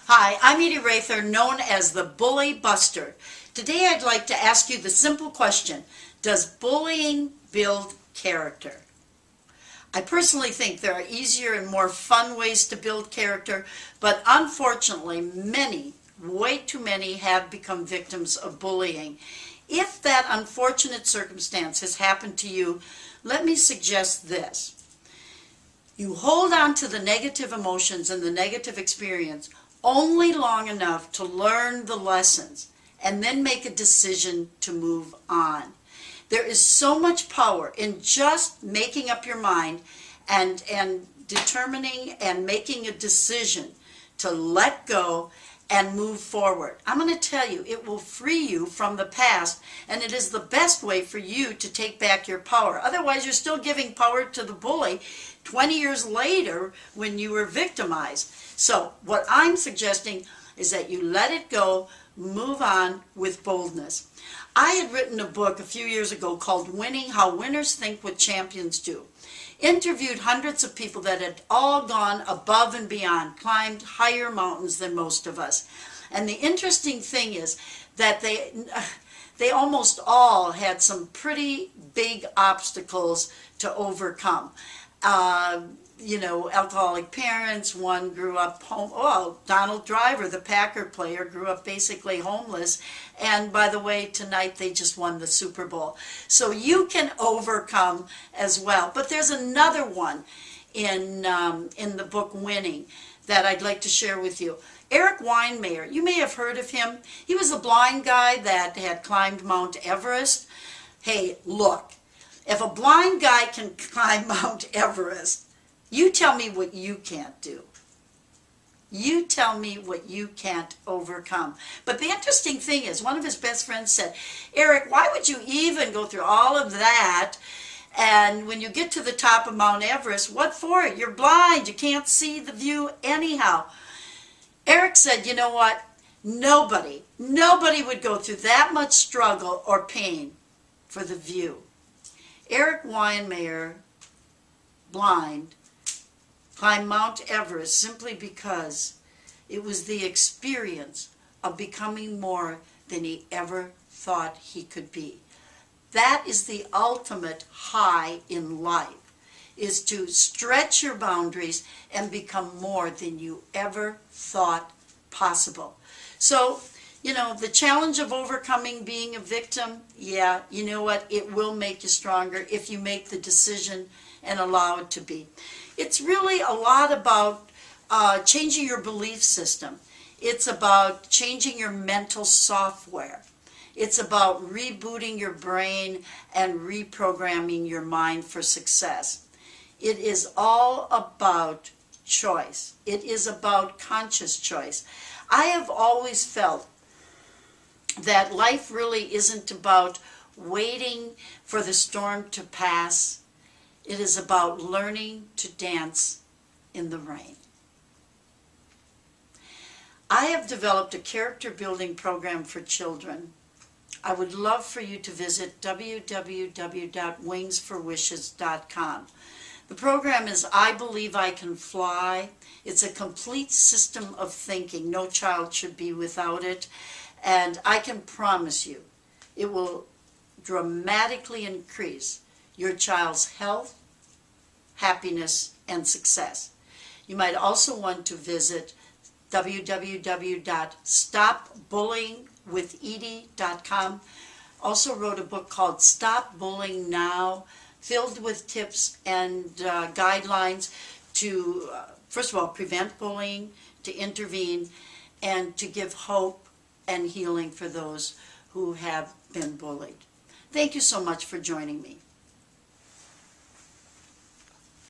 Hi, I'm Edie Rather, known as the Bully Buster. Today I'd like to ask you the simple question, does bullying build character? I personally think there are easier and more fun ways to build character, but unfortunately many, way too many, have become victims of bullying. If that unfortunate circumstance has happened to you, let me suggest this. You hold on to the negative emotions and the negative experience only long enough to learn the lessons and then make a decision to move on. There is so much power in just making up your mind and determining and making a decision to let go and move forward. I'm going to tell you, it will free you from the past, and it is the best way for you to take back your power. Otherwise, you're still giving power to the bully 20 years later when you were victimized. So what I'm suggesting is that you let it go, move on with boldness. I had written a book a few years ago called Winning: How Winners Think What Champions Do. Interviewed hundreds of people that had all gone above and beyond, climbed higher mountains than most of us. And the interesting thing is that they almost all had some pretty big obstacles to overcome. Alcoholic parents. One grew up home. Oh, Donald Driver, the Packer player, grew up basically homeless. And by the way, tonight they just won the Super Bowl. So you can overcome as well. But there's another one in the book Winning that I'd like to share with you. Eric Weinmayer, you may have heard of him. He was a blind guy that had climbed Mount Everest. Hey, look, if a blind guy can climb Mount Everest, you tell me what you can't do. You tell me what you can't overcome. But the interesting thing is, one of his best friends said, Eric, why would you even go through all of that? And when you get to the top of Mount Everest, what for? You're blind. You can't see the view anyhow. Eric said, you know what? Nobody would go through that much struggle or pain for the view. Eric Weinmayer, blind, climbed Mount Everest simply because it was the experience of becoming more than he ever thought he could be. That is the ultimate high in life, is to stretch your boundaries and become more than you ever thought possible. So, the challenge of overcoming being a victim, yeah, you know what? It will make you stronger if you make the decision and allow it to be. It's really a lot about changing your belief system. It's about changing your mental software. It's about rebooting your brain and reprogramming your mind for success. It is all about choice. It is about conscious choice. I have always felt that life really isn't about waiting for the storm to pass. It is about learning to dance in the rain. I have developed a character building program for children. I would love for you to visit www.wingsforwishes.com. The program is I Believe I Can Fly. It's a complete system of thinking. No child should be without it. And I can promise you, it will dramatically increase your child's health, happiness, and success. You might also want to visit www.stopbullyingwithedie.com. Also wrote a book called Stop Bullying Now, filled with tips and guidelines to, first of all, prevent bullying, to intervene, and to give hope and healing for those who have been bullied. Thank you so much for joining me.